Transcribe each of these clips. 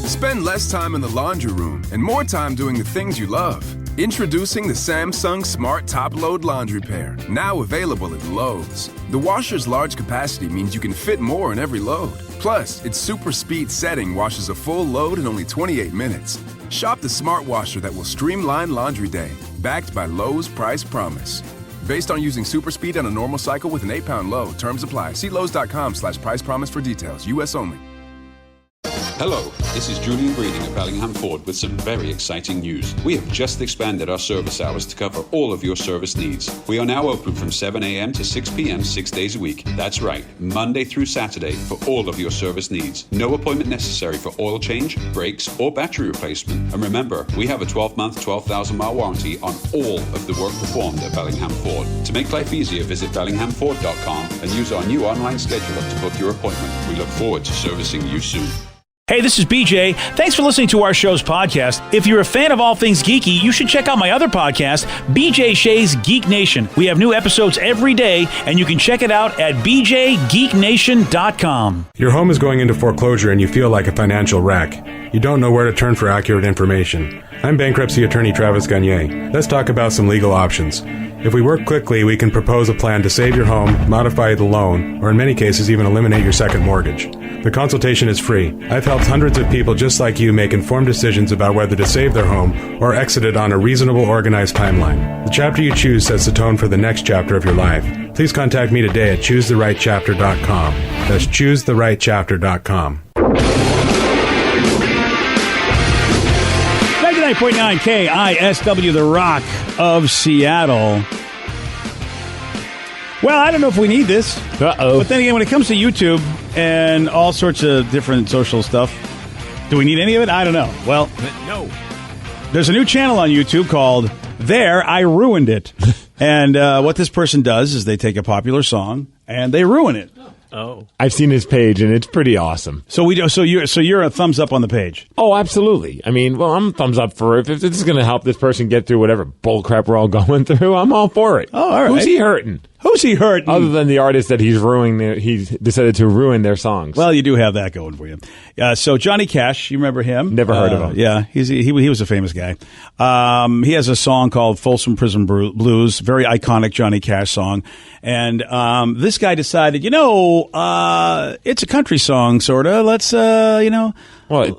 Spend less time in the laundry room and more time doing the things you love. Introducing the Samsung Smart Top Load Laundry Pair, now available at Lowe's. The washer's large capacity means you can fit more in every load. Plus, its super speed setting washes a full load in only 28 minutes. Shop the smart washer that will streamline laundry day, backed by Lowe's Price Promise. Based on using super speed on a normal cycle with an 8-pound load. Terms apply. See Lowe's.com/price promise for details. U.S. only. Hello, this is Julian Breeding of Bellingham Ford with some very exciting news. We have just expanded our service hours to cover all of your service needs. We are now open from 7 a.m. to 6 p.m. 6 days a week. That's right, Monday through Saturday for all of your service needs. No appointment necessary for oil change, brakes, or battery replacement. And remember, we have a 12-month, 12,000-mile warranty on all of the work performed at Bellingham Ford. To make life easier, visit BellinghamFord.com and use our new online scheduler to book your appointment. We look forward to servicing you soon. Hey, this is BJ. Thanks for listening to our show's podcast. If you're a fan of all things geeky, you should check out my other podcast, BJ Shea's Geek Nation. We have new episodes every day, and you can check it out at bjgeeknation.com. Your home is going into foreclosure and you feel like a financial wreck. You don't know where to turn for accurate information. I'm bankruptcy attorney Travis Gagne. Let's talk about some legal options. If we work quickly, we can propose a plan to save your home, modify the loan, or in many cases even eliminate your second mortgage. The consultation is free. I've helped hundreds of people just like you make informed decisions about whether to save their home or exit it on a reasonable, organized timeline. The chapter you choose sets the tone for the next chapter of your life. Please contact me today at choosetherightchapter.com. That's choosetherightchapter.com. 99.9 KISW, the Rock of Seattle. Well, I don't know if we need this. Uh-oh. But then again, when it comes to YouTube and all sorts of different social stuff, do we need any of it? I don't know. Well, no. There's a new channel on YouTube called There, I Ruined It. And what this person does is they take a popular song and they ruin it. Oh, I've seen his page and it's pretty awesome. So you're a thumbs up on the page. Oh, absolutely. I mean, well, I'm a thumbs up for it. If this is going to help this person get through whatever bullcrap we're all going through, I'm all for it. Oh, all right. Who's he hurting? Who's he hurting? Other than the artist that he's ruining, he's decided to ruin their songs. Well, you do have that going for you. So Johnny Cash, you remember him? Never heard of him. Yeah, he was a famous guy. He has a song called Folsom Prison Blues, very iconic Johnny Cash song. And this guy decided, it's a country song, sort of. Let's, Well,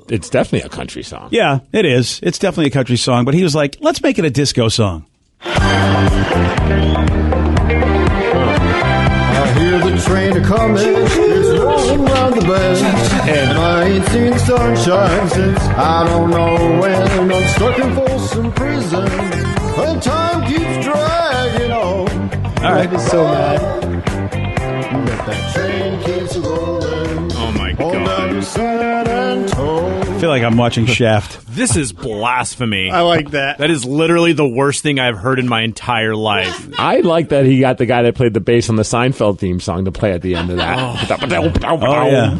it's definitely a country song. Yeah, it is. It's definitely a country song. But he was like, let's make it a disco song. The train a-comin', it's rolling round the bend, and I ain't seen the sunshine since I don't know when. I'm stuck in Folsom Prison, and time keeps dragging on. All right, it's so mad. But that train keeps rolling. Oh my God. On down to San Antonio. I feel like I'm watching Shaft. This is blasphemy. I like that. That is literally the worst thing I've heard in my entire life. I like that he got the guy that played the bass on the Seinfeld theme song to play at the end of that. Oh, yeah.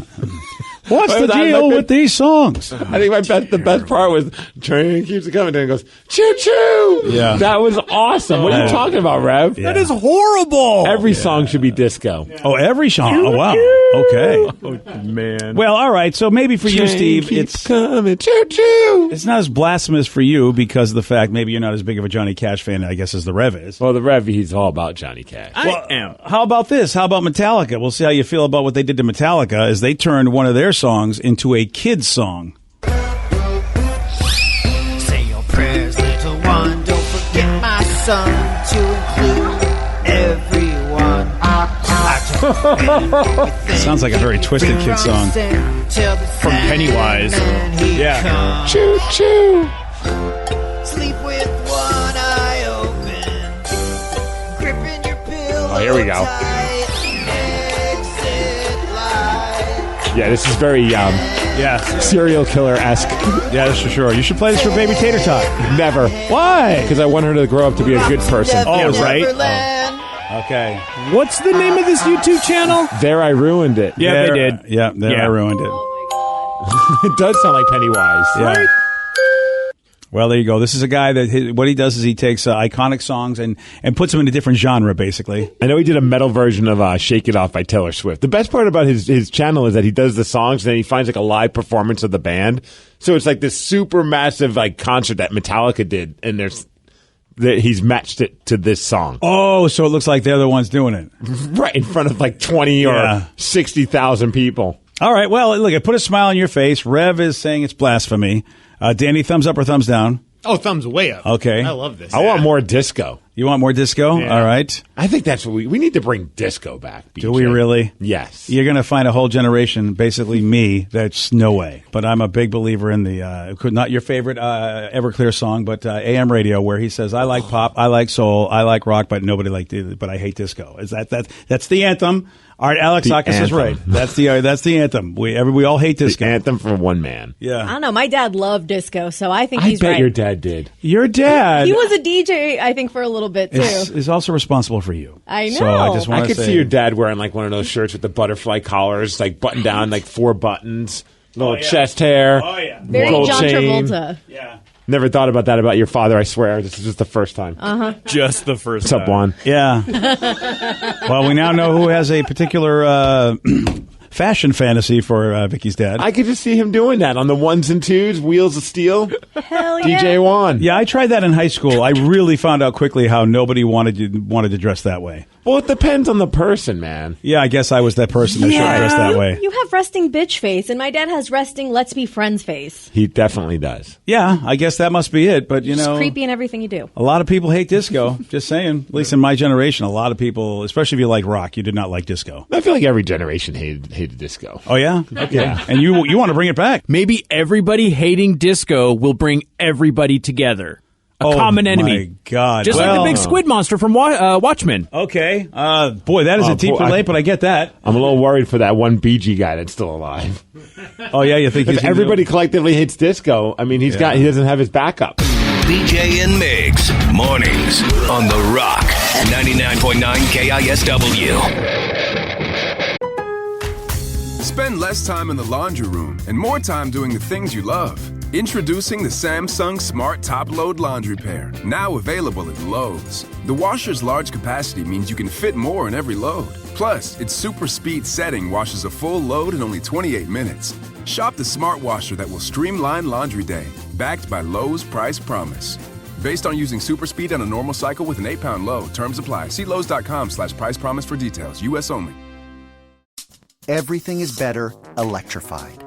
What's the deal with these songs? I think the best part was train keeps coming and it goes choo choo. Yeah, that was awesome. What are you talking about, Rev? Yeah. That is horrible. Every song should be disco. Oh, every song. Oh, wow. Okay. Oh, man. Well, all right. So maybe for you, Steve, it's coming choo choo. It's not as blasphemous for you because of the fact maybe you're not as big of a Johnny Cash fan, I guess, as the Rev is. Well, the Rev, he's all about Johnny Cash. I am. How about this? How about Metallica? We'll see how you feel about what they did to Metallica as they turned one of their songs into a kid's song. Say your prayers, little one. Don't forget my son to include everyone. Sounds like a very twisted kid song. From Pennywise. Yeah. Choo choo. Sleep with one eye open. Gripping your pillow. Oh, here we go. Tight. Yeah, this is very serial killer-esque. Yeah, that's for sure. You should play this for Baby Tater Tot. Never. Why? Because I want her to grow up to be a good person. Oh, right. Oh. Okay. What's the name of this YouTube channel? There, I ruined it. Yeah, they did. Yeah, there I ruined it. It does sound like Pennywise. Yeah. Right? Well, there you go. This is a guy that what he does is he takes iconic songs and puts them in a different genre, basically. I know he did a metal version of "Shake It Off" by Taylor Swift. The best part about his channel is that he does the songs and then he finds like a live performance of the band. So it's like this super massive like concert that Metallica did, and he's matched it to this song. Oh, so it looks like they're the ones doing it. Right in front of like 20 or 60,000 people. All right. Well, look, it put a smile on your face. Rev is saying it's blasphemy. Danny, thumbs up or thumbs down? Oh, thumbs way up. Okay. I love this. I want more disco. You want more disco? Yeah. All right. I think that's what we need to bring disco back. BJ. Do we really? Yes. You're going to find a whole generation, basically me, that's no way. But I'm a big believer in the, not your favorite Everclear song, but AM radio, where he says, I like pop, I like soul, I like rock, but but I hate disco. That's the anthem. All right, Alex Akis is right. That's the anthem. We all hate disco. The anthem for one man. Yeah. I don't know. My dad loved disco, so I think I he's bet right. your dad did. Your dad. He was a DJ, I think, for a little bit, too. Is also responsible for you. I know. So I just want I to could see your dad wearing like one of those shirts with the butterfly collars, like buttoned down, like 4 buttons, little chest hair. Oh, yeah. Very gold John chain. Travolta. Yeah. Never thought about that about your father, I swear. This is just the first time. Just the first What's up, Juan? Yeah. Well, we now know who has a particular fashion fantasy for Vicky's dad. I could just see him doing that on the 1s and 2s, Wheels of Steel. Hell yeah. DJ Juan. Yeah, I tried that in high school. I really found out quickly how nobody wanted to dress that way. Well, it depends on the person, man. Yeah, I guess I was that person that should dress that way. You have resting bitch face, and my dad has resting let's be friends face. He definitely does. Yeah, I guess that must be it. But, Just creepy in everything you do. a lot of people hate disco. Just saying. At least in my generation, a lot of people, especially if you like rock, you did not like disco. I feel like every generation hated disco. Oh, yeah? Okay. Yeah. And you want to bring it back. Maybe everybody hating disco will bring everybody together. A common enemy. My God. Just like the big squid monster from Watchmen. Okay. Boy, that is a deep relate, but I get that. I'm a little worried for that one BG guy that's still alive. Oh, yeah? You think If he's everybody collectively hates disco, I mean, he doesn't have his backup. BJ and Migs, mornings on The Rock, 99.9 KISW. Spend less time in the laundry room and more time doing the things you love. Introducing the Samsung Smart Top Load Laundry Pair, now available at Lowe's. The washer's large capacity means you can fit more in every load. Plus, its super speed setting washes a full load in only 28 minutes. Shop the smart washer that will streamline laundry day, backed by Lowe's Price Promise. Based on using super speed on a normal cycle with an 8-pound load, terms apply. See Lowe's.com/price promise for details. U.S. only. Everything is better electrified.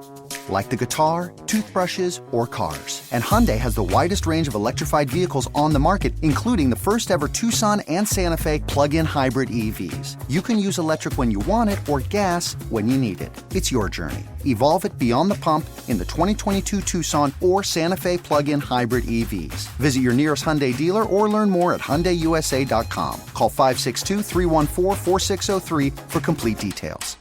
Like the guitar, toothbrushes, or cars. And Hyundai has the widest range of electrified vehicles on the market, including the first ever Tucson and Santa Fe plug-in hybrid EVs. You can use electric when you want it or gas when you need it. It's your journey. Evolve it beyond the pump in the 2022 Tucson or Santa Fe plug-in hybrid EVs. Visit your nearest Hyundai dealer or learn more at HyundaiUSA.com. Call 562-314-4603 for complete details.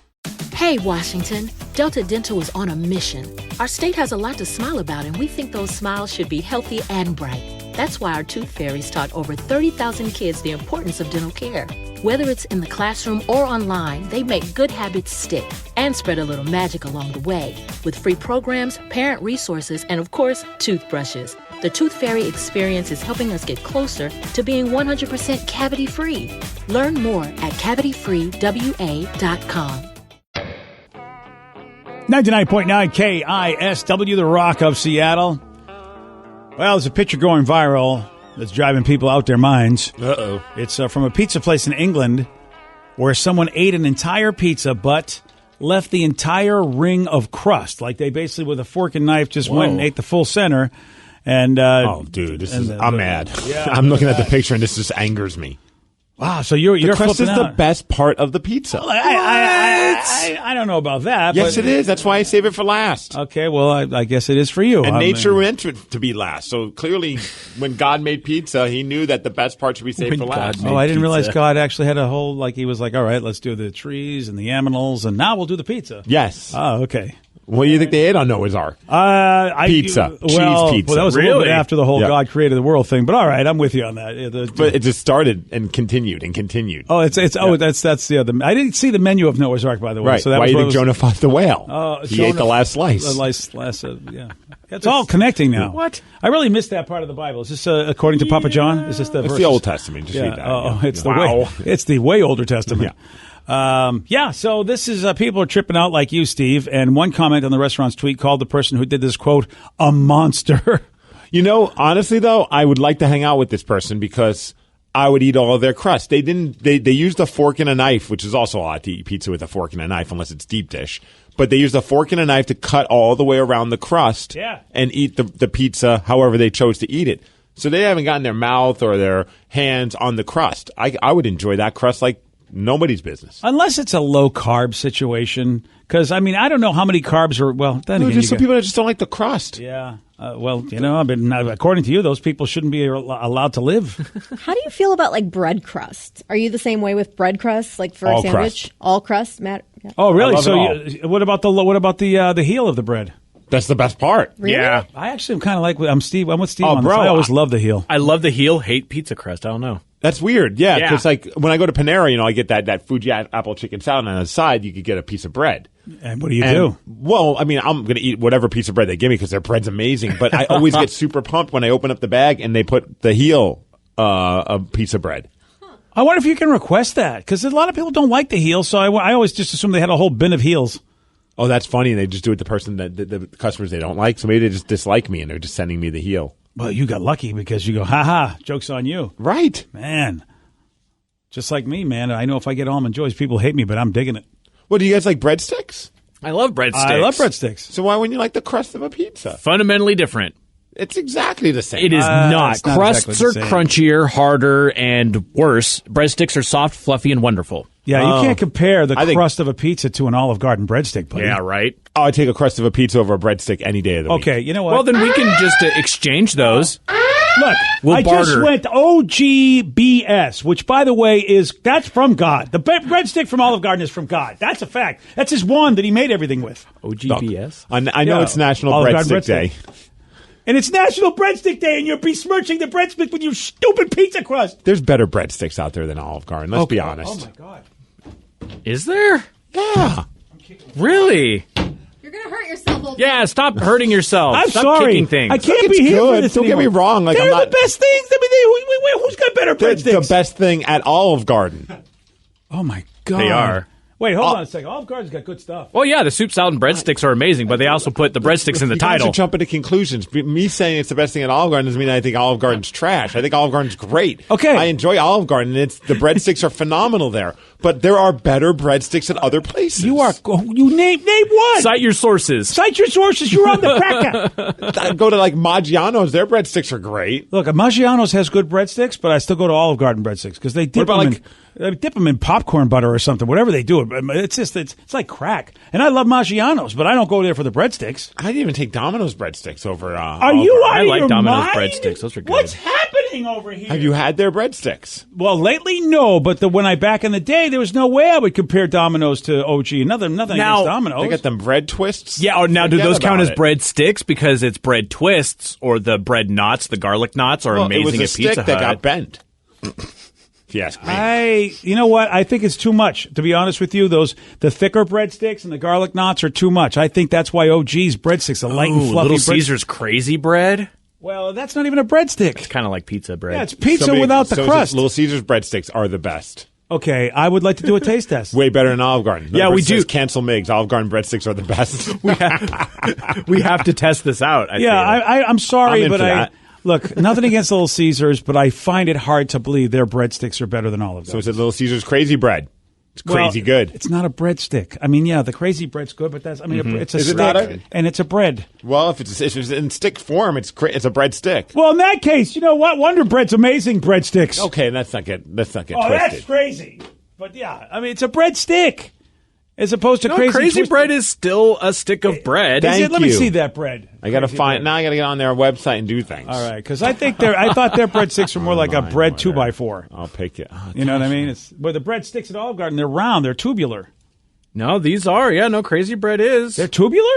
Hey, Washington. Delta Dental is on a mission. Our state has a lot to smile about, and we think those smiles should be healthy and bright. That's why our Tooth Fairies taught over 30,000 kids the importance of dental care. Whether it's in the classroom or online, they make good habits stick and spread a little magic along the way with free programs, parent resources, and of course, toothbrushes. The Tooth Fairy experience is helping us get closer to being 100% cavity-free. Learn more at cavityfreewa.com. 99.9 KISW, the Rock of Seattle. Well, there's a picture going viral that's driving people out their minds. Uh-oh. It's from a pizza place in England where someone ate an entire pizza but left the entire ring of crust. Like they basically, with a fork and knife, just went and ate the full center. And oh, dude, I'm mad. Yeah, I'm looking at the picture and this just angers me. Wow, so you're the crust is flipping the out. best part of the pizza. Well, I don't know about that. Yes, but, it is. That's why I save it for last. Okay, well, I guess it is for you. And nature meant it to be last. So clearly, when God made pizza, he knew that the best part should be saved for last. Oh, I didn't realize God actually had a whole, like, he was like, all right, let's do the trees and the animals, and now we'll do the pizza. Yes. Oh, okay. What do you think they ate on Noah's Ark? Pizza. Cheese pizza. Well, that was a little bit after the whole Yeah. God created the world thing, but all right, I'm with you on that. But it just started and continued and continued. Oh, that's the other. I didn't see the menu of Noah's Ark, by the way. Right. So that Why was do you what think was- Jonah fought the whale? He ate the last slice. The last, yeah. It's all connecting now. What? I really missed that part of the Bible. Is this according to Papa John? Is this the It's verses? the Old Testament. Just read that. Oh, Yeah. it's the way older Testament. So this is people are tripping out like you, Steve. And one comment on the restaurant's tweet called the person who did this quote a monster. You know, honestly though, I would like to hang out with this person because I would eat all of their crust. They used a fork and a knife, which is also odd to eat pizza with a fork and a knife unless it's deep dish. But they used a fork and a knife to cut all the way around the crust and eat the pizza however they chose to eat it. So they haven't gotten their mouth or their hands on the crust. I would enjoy that crust like nobody's business. Unless it's a low-carb situation. Because, I mean, I don't know how many carbs are, well, then again. There's some people that just don't like the crust. Yeah. According to you, those people shouldn't be allowed to live. How do you feel about like bread crust? Are you the same way with bread crust, like for All a sandwich? crust. All crust, Matt. Yeah. Oh, really? I love So, it all. what about the heel of the bread? That's the best part. Really? Yeah. I actually am kind of like I'm with Steve Oh, on this. bro, I always love the heel. I love the heel, hate pizza crust. I don't know. That's weird. Yeah. Yeah. Because like when I go to Panera, I get that Fuji apple chicken salad, and on the side you could get a piece of bread. And what do you do? Well, I mean, I'm going to eat whatever piece of bread they give me because their bread's amazing. But I always get super pumped when I open up the bag and they put the heel a piece of bread. I wonder if you can request that because a lot of people don't like the heel. So I always just assume they had a whole bin of heels. Oh, that's funny. They just do it to the person that the customers they don't like. So maybe they just dislike me and they're just sending me the heel. Well, you got lucky because you go, ha, joke's on you. Right. Man. Just like me, man. I know if I get Almond Joys, people hate me, but I'm digging it. Well, do you guys like breadsticks? I love breadsticks. I love breadsticks. So why wouldn't you like the crust of a pizza? Fundamentally different. It's exactly the same. It is not. it's not Crusts exactly the are same. crunchier, harder, and worse. Breadsticks are soft, fluffy, and wonderful. Yeah, you can't compare the I think- crust of a pizza to an Olive Garden breadstick, buddy. Yeah, right? Oh, I'd take a crust of a pizza over a breadstick any day of the week. Okay, you know what? Well, then we can just exchange those. Look, We'll I just barter. went OGBS, which, by the way, that's from God. The breadstick from Olive Garden is from God. That's a fact. That's his wand that he made everything with. OGBS? I know Yeah, it's National Olive Garden Breadstick Day. And it's National Breadstick Day, and you're besmirching the breadstick with your stupid pizza crust. There's better breadsticks out there than Olive Garden. Let's be honest. Oh, my God. Is there? Yeah. Really? You're gonna hurt yourself. Old Yeah, stop hurting yourself. I'm stop sorry. kicking things. I can't It's be here for good. this Don't get me anymore. wrong. Like, They're I'm not- the best things. I mean, who's got better It's breadsticks? the best thing at Olive Garden. Oh, my God. They are. Wait, hold on a second. Olive Garden's got good stuff. Well, yeah, the soup, salad, and breadsticks are amazing, but they also put the breadsticks in the You guys title. are jumping to conclusions. Me saying it's the best thing at Olive Garden doesn't mean I think Olive Garden's trash. I think Olive Garden's great. Okay. I enjoy Olive Garden. And the breadsticks are phenomenal there. But there are better breadsticks at other places. You name one. Cite your sources. Cite your sources. You're on the cracker. I go to like Maggiano's. Their breadsticks are great. Look, Maggiano's has good breadsticks, but I still go to Olive Garden breadsticks because they dip about, them in popcorn butter or something. Whatever they do, it's like crack. And I love Maggiano's, but I don't go there for the breadsticks. I'd even take Domino's breadsticks over. Are you out I of like your Domino's mind? breadsticks. Those are good. What's happening over here? Have you had their breadsticks? Well, lately, no. But when back in the day, there was no way I would compare Domino's to OG. Nothing Now- against Domino's. They got them bread twists. Yeah, or now do Forget those count about as it. breadsticks because it's bread twists or the bread knots, the garlic knots are Well, amazing it was a at stick Pizza that Hut. got bent. If you ask me. You know what? I think it's too much. To be honest with you, the thicker breadsticks and the garlic knots are too much. I think that's why OG's breadsticks are light and Ooh, fluffy. Little Caesar's crazy bread. Well, that's not even a breadstick. It's kind of like pizza bread. Yeah, it's pizza Somebody- without the so crust. Little Caesars breadsticks are the best. Okay, I would like to do a taste test. Way better than Olive Garden. Yeah, we do. Cancel Migs. Olive Garden breadsticks are the best. We have to test this out. I Yeah, feel. I'm sorry, I'm in but for that. look, nothing against Little Caesars, but I find it hard to believe their breadsticks are better than Olive So Garden. it's a Little Caesars crazy bread. It's crazy Well, good. It's not a breadstick. I mean, yeah, the crazy bread's good, but it's a Is it stick, not a- and it's a bread. Well, if it's in stick form, it's a bread stick. Well, in that case, you know what? Wonder Bread's amazing breadsticks. Okay, let's not get Oh, twisted. that's crazy. But yeah, I mean, it's a breadstick as opposed to No, crazy crazy twisted- bread is still a stick of bread. Is it? Thank Let me you. see that bread. I gotta Crazy find bread. now. I gotta get on their website and do things. All right, because I thought their breadsticks were more like a bread 2x4. I'll pick it. Oh, You know what I mean? But the breadsticks at Olive Garden, they're round, they're tubular. No, these are. Yeah, no, crazy bread is. They're tubular?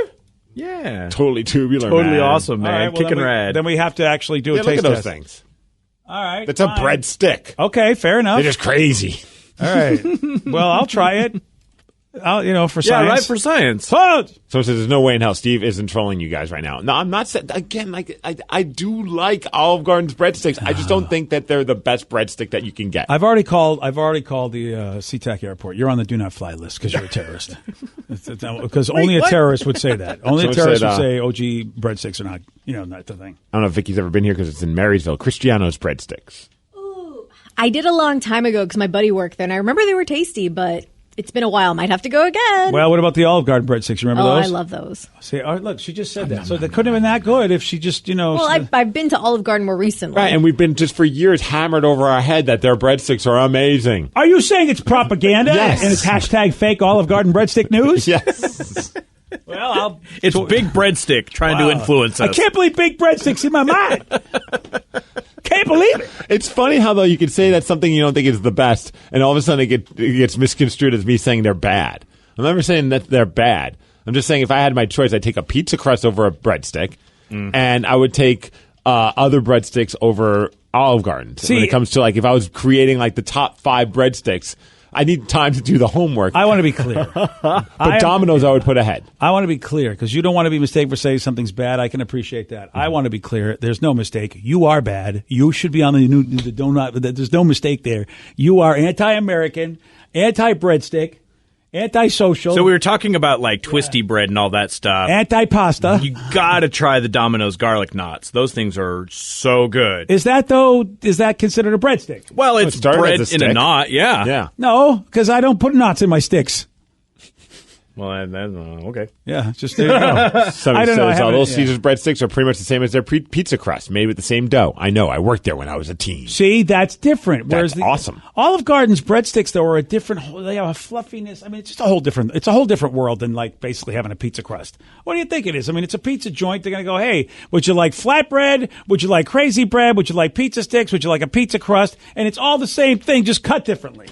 Yeah. totally tubular. Totally man. awesome, man. All right, well, Kicking then we, rad. Then we have to actually do Yeah, a look taste at those test. things. All right, That's a fine. bread stick. Okay, fair enough. They're just crazy. All right. Well, I'll try it. For science. Yeah, right, for science. So it says there's no way in hell Steve isn't trolling you guys right now. No, I'm not. Again, I do like Olive Garden's breadsticks. I just don't think that they're the best breadstick that you can get. I've already called the SeaTac airport. You're on the do not fly list because you're a terrorist. Because only a terrorist would say that. Only a terrorist would say OG breadsticks are not, not the thing. I don't know if Vicky's ever been here because it's in Marysville. Cristiano's breadsticks. I did a long time ago because my buddy worked there, and I remember they were tasty, but it's been a while. Might have to go again. Well, what about the Olive Garden breadsticks? You remember those? I love those. See, look, she just said that. So they couldn't have been that good if she just, Well, I've been to Olive Garden more recently. Right, and we've been just for years hammered over our head that their breadsticks are amazing. Are you saying it's propaganda? Yes. And it's hashtag fake Olive Garden breadstick news? Yes. Well, it's Big Breadstick trying to influence us. I can't believe Big Breadsticks in my mind. Can't believe it. It's funny how, though, you can say that's something you don't think is the best, and all of a sudden it gets misconstrued as me saying they're bad. I'm never saying that they're bad. I'm just saying if I had my choice, I'd take a pizza crust over a breadstick, and I would take other breadsticks over Olive Garden. When it comes to, if I was creating, the top 5 breadsticks, I need time to do the homework. I want to be clear. But Domino's I would put ahead. I want to be clear because you don't want to be mistaken for saying something's bad. I can appreciate that. I want to be clear. There's no mistake. You are bad. You should be on the donut. There's no mistake there. You are anti-American, anti-breadstick, anti-social. So we were talking about twisty bread and all that stuff. Anti-pasta. You got to try the Domino's garlic knots. Those things are so good. Is that considered a breadstick? Well, it's bread in a knot, yeah. Yeah. No, because I don't put knots in my sticks. Well, okay. Yeah, just there you go. I don't know. Little Caesar's breadsticks are pretty much the same as their pizza crust, made with the same dough. I know. I worked there when I was a teen. See, that's different. That's awesome. Olive Garden's breadsticks, though, are a different. They have a fluffiness. I mean, it's just a whole different. It's a whole different world than basically having a pizza crust. What do you think it is? I mean, it's a pizza joint. They're gonna go, hey, would you like flatbread? Would you like crazy bread? Would you like pizza sticks? Would you like a pizza crust? And it's all the same thing, just cut differently.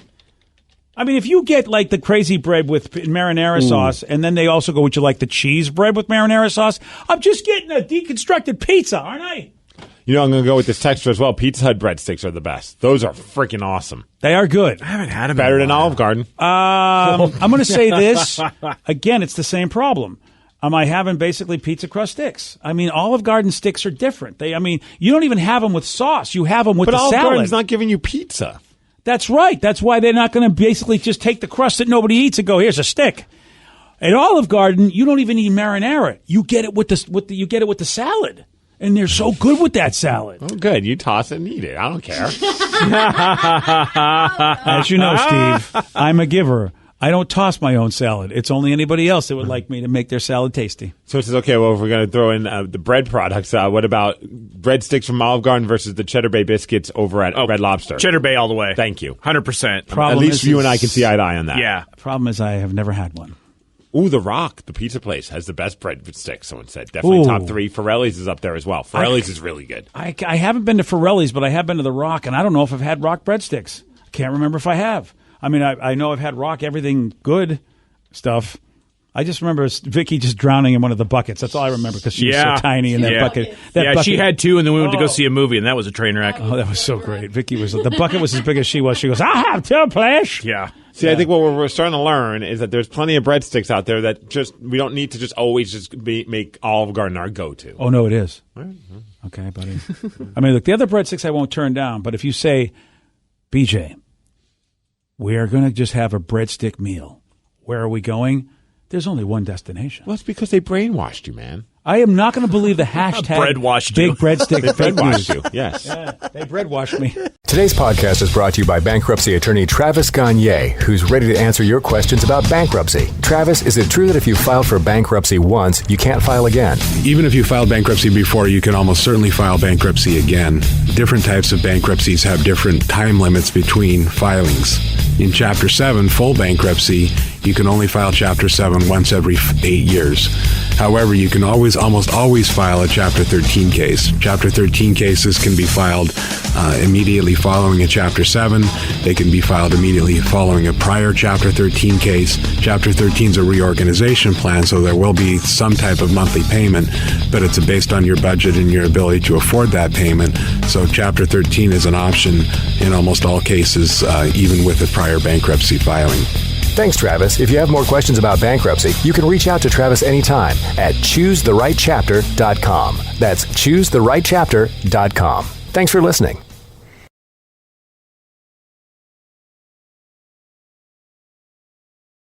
I mean, if you get the crazy bread with marinara sauce, and then they also go, would you like the cheese bread with marinara sauce? I'm just getting a deconstructed pizza, aren't I? I'm going to go with this texture as well. Pizza Hut breadsticks are the best. Those are freaking awesome. They are good. I haven't had them better than Olive Garden. I'm going to say this again. It's the same problem. Am I having basically pizza crust sticks? I mean, Olive Garden sticks are different. You don't even have them with sauce. You have them with the salad. But Olive Garden's not giving you pizza. That's right. That's why they're not going to basically just take the crust that nobody eats and go, here's a stick. At Olive Garden, you don't even need marinara. You get it with the salad. And they're so good with that salad. Oh, good. You toss it and eat it. I don't care. As you know, Steve, I'm a giver. I don't toss my own salad. It's only anybody else that would like me to make their salad tasty. So it says, okay, well, if we're going to throw in the bread products, what about breadsticks from Olive Garden versus the Cheddar Bay biscuits over at Red Lobster? Cheddar Bay all the way. Thank you. 100%. At least you and I can see eye to eye on that. Yeah. Problem is I have never had one. Ooh, The Rock, the pizza place, has the best breadsticks, someone said. Definitely top 3. Forelli's is up there as well. Forelli's is really good. I haven't been to Forelli's, but I have been to The Rock, and I don't know if I've had Rock breadsticks. I can't remember if I have. I mean, I know I've had Rock everything good stuff. I just remember Vicky just drowning in one of the buckets. That's all I remember because she was so tiny in that bucket. She had 2, and then we went to go see a movie, and that was a train wreck. Oh, that was so great. Vicky the bucket was as big as she was. She goes, I have 2, please. Yeah. See, I think what we're starting to learn is that there's plenty of breadsticks out there that we don't need to just always just make Olive Garden our go-to. Oh, no, it is. Okay, buddy. I mean, look, the other breadsticks I won't turn down, but if you say, BJ, we are going to just have a breadstick meal. Where are we going? There's only one destination. Well, it's because they brainwashed you, man. I am not going to believe the hashtag big breadstick fake news. You. Yes. Yeah, they breadwashed me. Today's podcast is brought to you by bankruptcy attorney Travis Gagne, who's ready to answer your questions about bankruptcy. Travis, is it true that if you filed for bankruptcy once, you can't file again? Even if you filed bankruptcy before, you can almost certainly file bankruptcy again. Different types of bankruptcies have different time limits between filings. In Chapter 7, full bankruptcy, you can only file Chapter 7 once every 8 years. However, you can almost always file a Chapter 13 case. Chapter 13 cases can be filed immediately following a Chapter 7. They can be filed immediately following a prior Chapter 13 case. Chapter 13 is a reorganization plan, so there will be some type of monthly payment, but it's based on your budget and your ability to afford that payment. So Chapter 13 is an option in almost all cases, even with a prior bankruptcy filing. Thanks, Travis. If you have more questions about bankruptcy, you can reach out to Travis anytime at choosetherightchapter.com. That's choosetherightchapter.com. Thanks for listening.